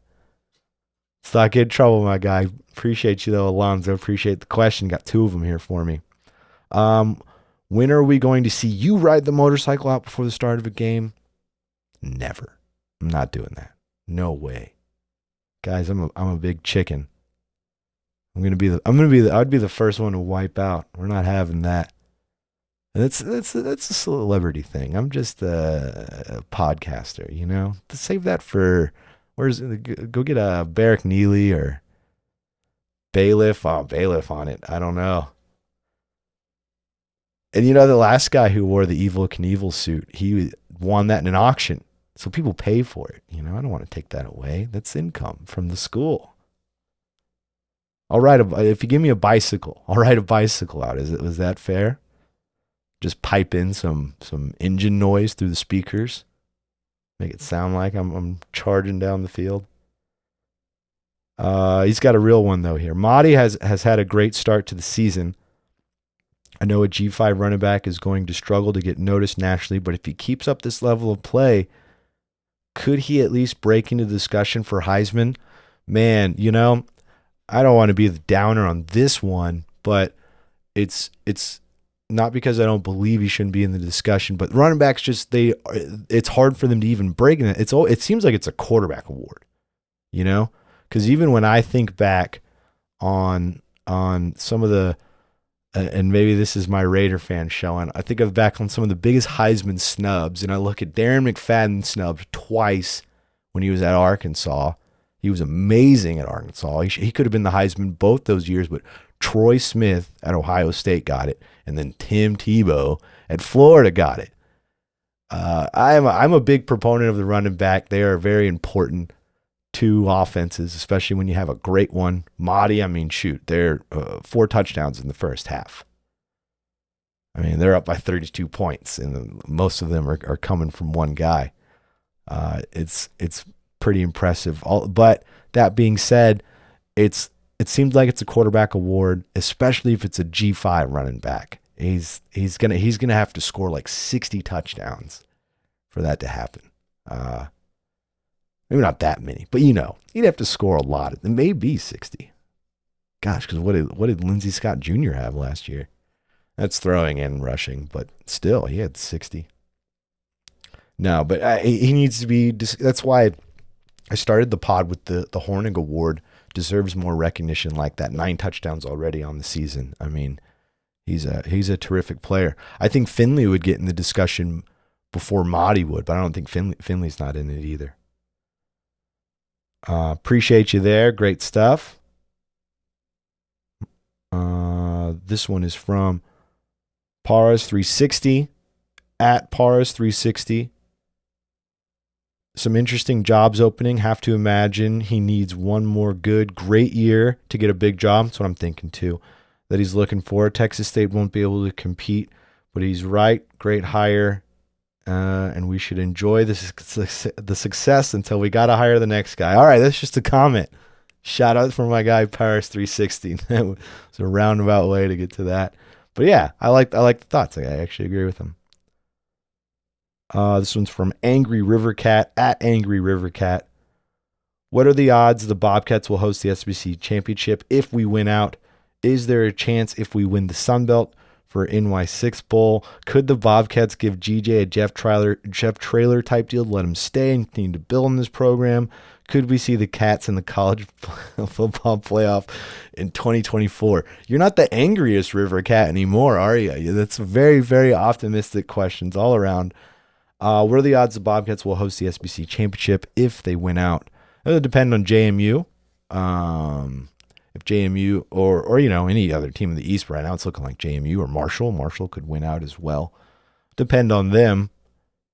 Let's not get in trouble, my guy. Appreciate you though, Alonzo. Appreciate the question. Got 2 of them here for me. When are we going to see you ride the motorcycle out before the start of a game? Never. I'm not doing that. No way. Guys, I'm a big chicken. I'd be the first one to wipe out. We're not having that. And that's a celebrity thing. I'm just a podcaster, you know. To save that for go get a Barrick Neely or Bailiff. Oh, Bailiff on it. I don't know. And you know, the last guy who wore the Evel Knievel suit, he won that in an auction. So people pay for it. You know, I don't want to take that away. That's income from the school. If you give me a bicycle, I'll ride a bicycle out. Was that fair? Just pipe in some engine noise through the speakers. Make it sound like I'm charging down the field. He's got a real one though here. Mahdi has had a great start to the season. I know a G5 running back is going to struggle to get noticed nationally, but if he keeps up this level of play, could he at least break into the discussion for Heisman? Man, you know, I don't want to be the downer on this one, but it's not because I don't believe he shouldn't be in the discussion, but running backs it's hard for them to even break in it. It seems like it's a quarterback award, you know? Because even when I think back on some of the and maybe this is my Raider fan showing, I think of back on some of the biggest Heisman snubs, and I look at Darren McFadden snubbed twice when he was at Arkansas. He was amazing at Arkansas. He could have been the Heisman both those years, but Troy Smith at Ohio State got it, and then Tim Tebow at Florida got it. I'm a big proponent of the running back. They are very important to offenses, especially when you have a great one. Mahdi, I mean, shoot, they're 4 touchdowns in the first half. I mean, they're up by 32 points, and most of them are coming from one guy. It's pretty impressive. But that being said, it seems like it's a quarterback award, especially if it's a G5 running back. He's gonna have to score like 60 touchdowns for that to happen. Maybe not that many, but you know, he'd have to score a lot. It may be 60. Gosh, because what did Lindsey Scott Jr. have last year? That's throwing and rushing, but still, he had 60. No, but he needs to be. That's why I started the pod with the Hornig Award. Deserves more recognition like that. 9 touchdowns already on the season. I mean, he's a terrific player. I think Finley would get in the discussion before Mahdi would, but I don't think Finley's not in it either. Appreciate you there. Great stuff. This one is from Paras360 at Paras360. Some interesting jobs opening. Have to imagine he needs one more great year to get a big job. That's what I'm thinking too, that he's looking for. Texas State won't be able to compete, but he's right. Great hire. And we should enjoy the success until we got to hire the next guy. All right, that's just a comment. Shout out for my guy Paris360. That was a roundabout way to get to that. But yeah, I like the thoughts. I actually agree with him. This one's from Angry River Cat at Angry River Cat. What are the odds the Bobcats will host the SBC Championship if we win out? Is there a chance if we win the Sun Belt for NY6 Bowl? Could the Bobcats give GJ a Jeff Traylor type deal to let him stay and continue to build in this program? Could we see the Cats in the college football playoff in 2024? You're not the angriest River Cat anymore, are you? That's very, very optimistic questions all around. What are the odds the Bobcats will host the SBC Championship if they win out? It would depend on JMU. If JMU or you know, any other team in the East right now, it's looking like JMU or Marshall. Marshall could win out as well. Depend on them,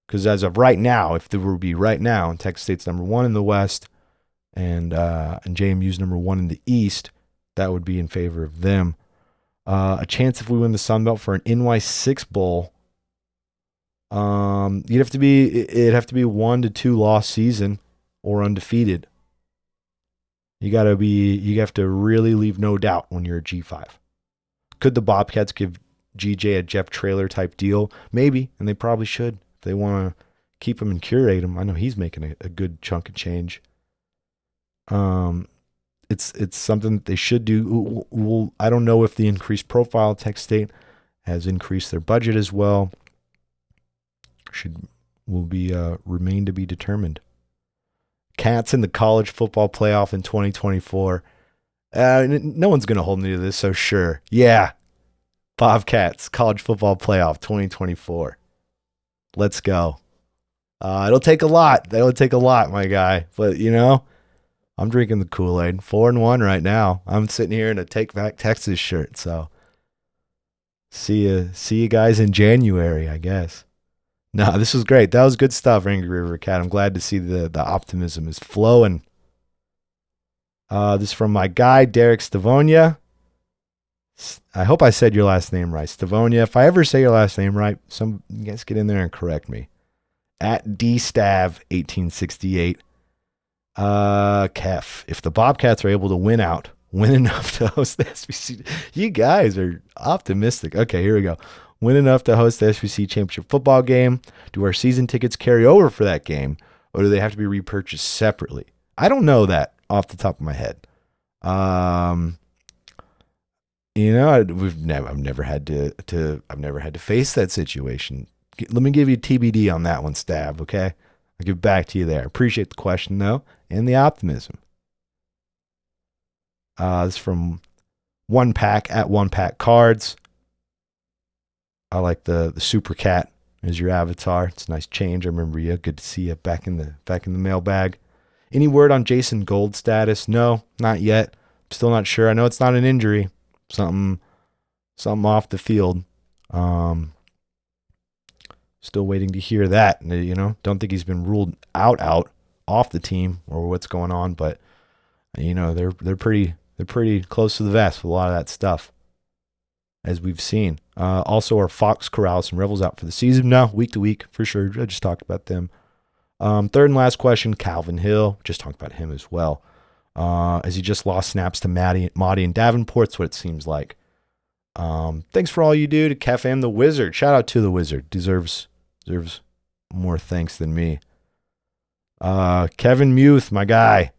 because as of right now, if there would be right now, and Texas State's number 1 in the West, and JMU's number 1 in the East, that would be in favor of them. A chance if we win the Sun Belt for an NY6 Bowl. It'd have to be 1 to 2 loss season or undefeated. You have to really leave no doubt when you're a G5. Could the Bobcats give GJ a Jeff Traylor type deal? Maybe, and they probably should if they want to keep him and curate him. I know he's making a good chunk of change. It's something that they should do. I don't know if the increased profile of Tech State has increased their budget as well. Will be remain to be determined. Cats in the college football playoff in 2024. No one's going to hold me to this, so sure. Yeah. Bobcats, college football playoff 2024. Let's go. It'll take a lot. That'll take a lot, my guy. But, I'm drinking the Kool-Aid. 4-1 right now. I'm sitting here in a Take Back Texas shirt. So, see you guys in January, I guess. No, this was great. That was good stuff, Angry River Cat. I'm glad to see the optimism is flowing. This is from my guy, Derek Stavonia. I hope I said your last name right. Stavonia. If I ever say your last name right, you guys get in there and correct me. At DStav1868. Kef, if the Bobcats are able to win enough to host the SBC, you guys are optimistic. Okay, here we go. Win enough to host the SBC championship football game. Do our season tickets carry over for that game, or do they have to be repurchased separately? I don't know that off the top of my head. I've never had to face that situation. Let me give you TBD on that one, Stab. Okay, I'll get back to you there. Appreciate the question though, and the optimism. This is from One Pack at One Pack Cards. I like the Super Cat as your avatar. It's a nice change. I remember you. Good to see you back in the mailbag. Any word on Jason Gold's status? No, not yet. Still not sure. I know it's not an injury. Something off the field. Still waiting to hear that. Don't think he's been ruled out off the team or what's going on, but they're pretty close to the vest with a lot of that stuff, as we've seen. Also, are Fox, Corrales, and Rebels out for the season? No, week to week for sure. I just talked about them. Third and last question, Calvin Hill. Just talked about him as well. As he just lost snaps to Maddie and Davenport. That's what it seems like. Thanks for all you do to Kef and the Wizard. Shout out to the Wizard. Deserves more thanks than me. Kevin Muth, my guy.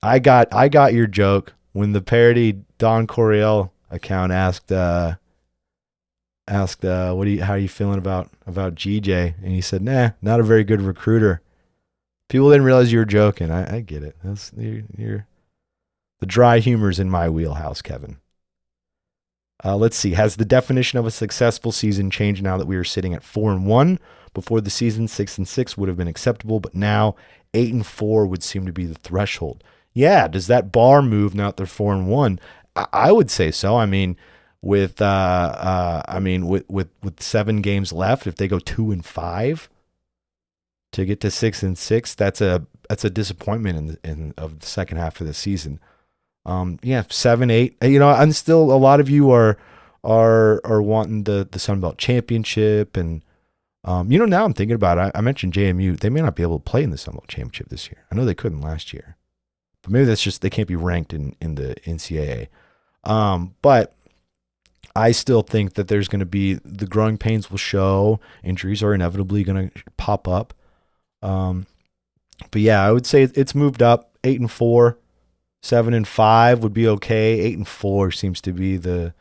I got your joke when the parody Don Coryell account asked how are you feeling about GJ, and he said, nah, not a very good recruiter. People didn't realize you were joking. I get it. You're the dry humor's in my wheelhouse, Kevin. Let's see. Has the definition of a successful season changed now that we are sitting at 4-1? Before the season, 6-6 would have been acceptable, but now 8-4 would seem to be the threshold. Yeah. Does that bar move now that they're 4-1? I would say so. I mean, with 7 games left, if they go 2-5 to get to 6-6, that's a disappointment of the second half of the season. 7-8. I'm still, a lot of you are wanting the Sun Belt Championship, and now I'm thinking about it. I mentioned JMU. They may not be able to play in the Sun Belt Championship this year. I know they couldn't last year, but maybe that's just they can't be ranked in the NCAA. But I still think that there's going to be, the growing pains will show. Injuries are inevitably going to pop up. But yeah, I would say it's moved up. 8-4, 7-5 would be okay. 8-4 seems to be the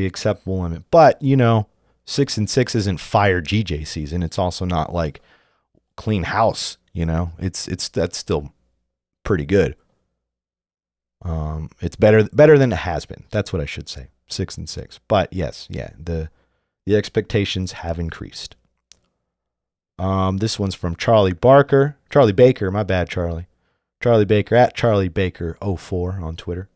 acceptable limit. But 6-6 isn't fire GJ season. It's also not like clean house. That's still pretty good. It's better than it has been. That's what I should say. 6-6. But yes, the expectations have increased. This one's from Charlie Baker. My bad, Charlie. Charlie Baker at Charlie Baker 04 on Twitter.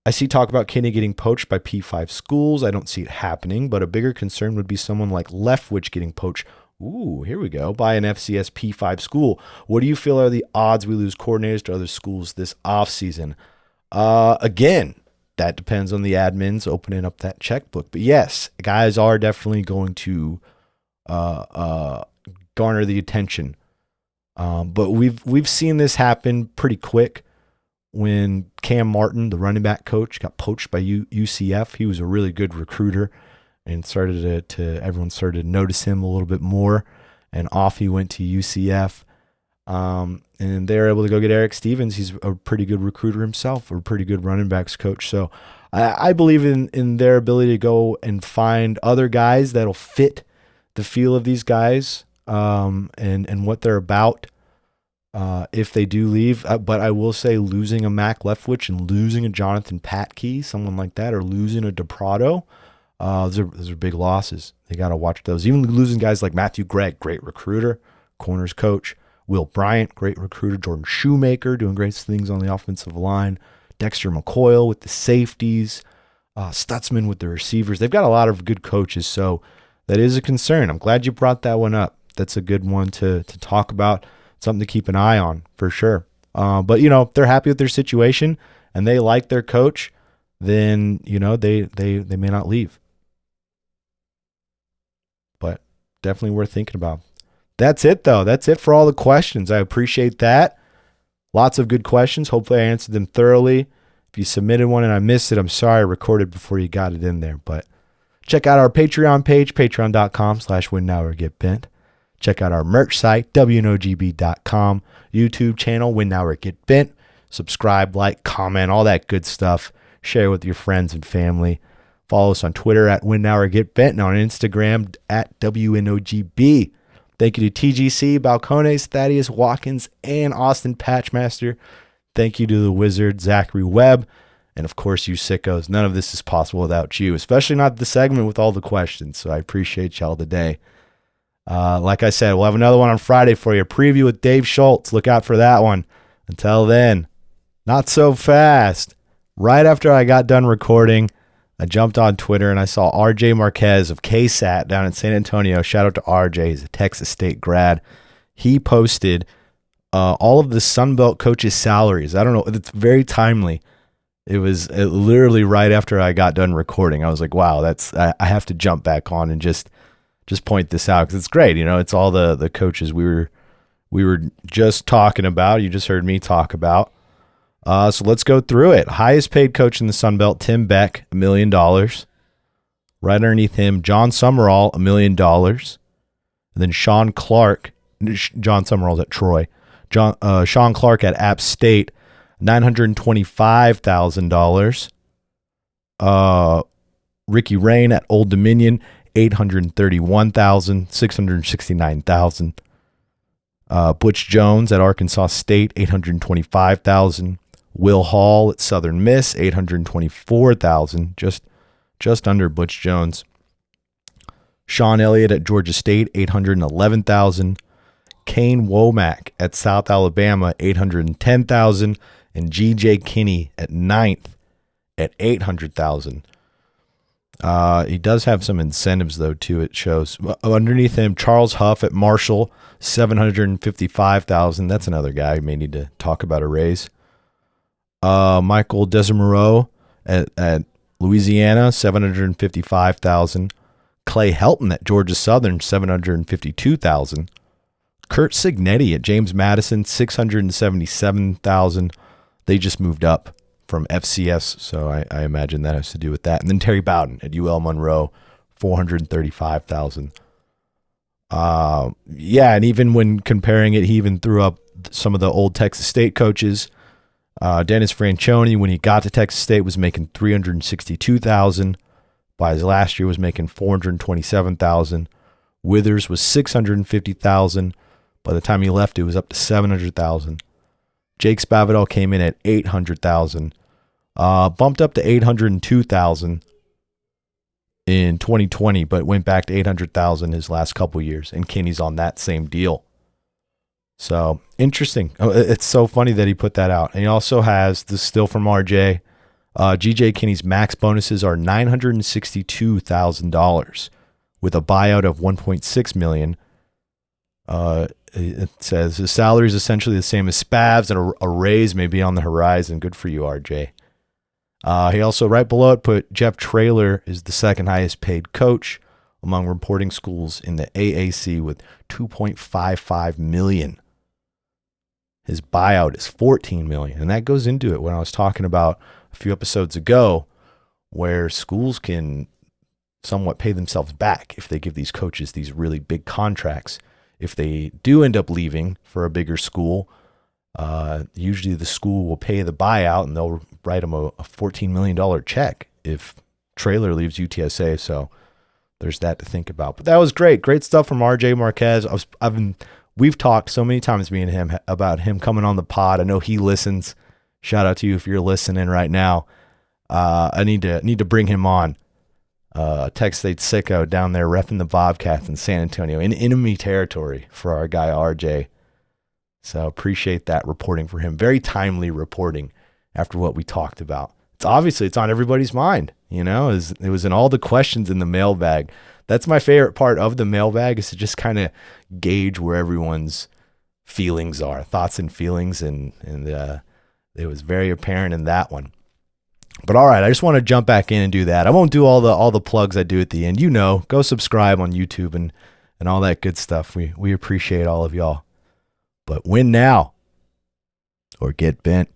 I see talk about Kinney getting poached by P5 schools. I don't see it happening, but a bigger concern would be someone like Leftwich getting poached. Ooh, here we go. By an FCS P5 school. What do you feel are the odds we lose coordinators to other schools this offseason? Again, that depends on the admins opening up that checkbook. But yes, guys are definitely going to garner the attention. But we've seen this happen pretty quick. when Cam Martin, the running back coach, got poached by UCF. He was a really good recruiter, and everyone started to notice him a little bit more. And off he went to UCF. And they're able to go get Eric Stevens. He's a pretty good recruiter himself, or a pretty good running backs coach. So I believe in their ability to go and find other guys that'll fit the feel of these guys, and what they're about, if they do leave. But I will say, losing a Mac Leftwich and losing a Jonathan Patke, someone like that, or losing a DePrado, those are big losses. They got to watch those. Even losing guys like Matthew Gregg, great recruiter, corners coach. Will Bryant, great recruiter. Jordan Shoemaker, doing great things on the offensive line. Dexter McCoyle with the safeties. Stutzman with the receivers. They've got a lot of good coaches, so that is a concern. I'm glad you brought that one up. That's a good one to talk about. Something to keep an eye on for sure. But if they're happy with their situation and they like their coach, then they may not leave. But definitely worth thinking about. That's it, though. That's it for all the questions. I appreciate that. Lots of good questions. Hopefully I answered them thoroughly. If you submitted one and I missed it, I'm sorry. I recorded before you got it in there. But check out our Patreon page, patreon.com/WinNowOrGetBent. Check out our merch site, WNOGB.com. YouTube channel, Win Now or Get Bent. Subscribe, like, comment, all that good stuff. Share with your friends and family. Follow us on Twitter at Win Now or Get Bent, and on Instagram at WNOGB. Thank you to TGC, Balcones, Thaddeus Watkins, and Austin Patchmaster. Thank you to the wizard, Zachary Webb. And of course, you sickos. None of this is possible without you, especially not the segment with all the questions. So I appreciate y'all today. Like I said, we'll have another one on Friday for you. A preview with Dave Schultz. Look out for that one. Until then, not so fast. Right after I got done recording, I jumped on Twitter and I saw RJ Marquez of KSAT down in San Antonio. Shout out to RJ. He's a Texas State grad. He posted all of the Sunbelt coaches' salaries. I don't know. It's very timely. It was literally right after I got done recording. I was like, wow, I have to jump back on and just point this out because it's great. It's all the coaches we were just talking about. You just heard me talk about. So let's go through it. Highest paid coach in the Sun Belt, Tim Beck, $1 million. Right underneath him, John Summerall, $1 million. And then Sean Clark, John Summerall's at Troy. Sean Clark at App State, $925,000. Ricky Rain at Old Dominion, $831,000, $669,000. Butch Jones at Arkansas State, $825,000. Will Hall at Southern Miss, $824,000, just under Butch Jones. Sean Elliott at Georgia State, $811,000. Kane Womack at South Alabama, $810,000, and G.J. Kinney at 9th at $800,000. He does have some incentives, though, too, it shows. Underneath him, Charles Huff at Marshall, $755,000. That's another guy who may need to talk about a raise. Michael Desamoreau at Louisiana, $755,000. Clay Helton at Georgia Southern, $752,000. Kurt Signetti at James Madison, $677,000. They just moved up from FCS, so I imagine that has to do with that. And then Terry Bowden at UL Monroe, $435,000. And even when comparing it, he even threw up some of the old Texas State coaches. Dennis Franchione, when he got to Texas State, was making $362,000. By his last year, was making $427,000. Withers was $650,000. By the time he left, it was up to $700,000. Jake Spavital came in at $800,000. Bumped up to $802,000 in 2020, but went back to $800,000 his last couple years. And Kinney's on that same deal. So interesting. It's so funny that he put that out. And he also has this still from RJ. GJ Kinney's max bonuses are $962,000 with a buyout of $1.6 million. It says his salary is essentially the same as Spav's, and a raise may be on the horizon. Good for you, RJ. He also, right below it, put Jeff Traylor is the second highest paid coach among reporting schools in the AAC with $2.55 million. His buyout is $14 million. And that goes into it when I was talking about a few episodes ago where schools can somewhat pay themselves back if they give these coaches these really big contracts. If they do end up leaving for a bigger school, usually the school will pay the buyout and they'll write them a $14 million check if Traylor leaves UTSA. So there's that to think about. But that was great. Great stuff from RJ Marquez. We've talked so many times, me and him, about him coming on the pod. I know he listens. Shout out to you if you're listening right now. I need to bring him on. Texas State sicko down there repping the Bobcats in San Antonio in enemy territory for our guy RJ. So appreciate that reporting for him. Very timely reporting after what we talked about. It's on everybody's mind. It was in all the questions in the mailbag. That's my favorite part of the mailbag, is to just kind of gauge where everyone's feelings are, thoughts and feelings, and it was very apparent in that one. But all right, I just want to jump back in and do that. I won't do all the plugs I do at the end. Go subscribe on YouTube and all that good stuff. We appreciate all of y'all. But win now or get bent.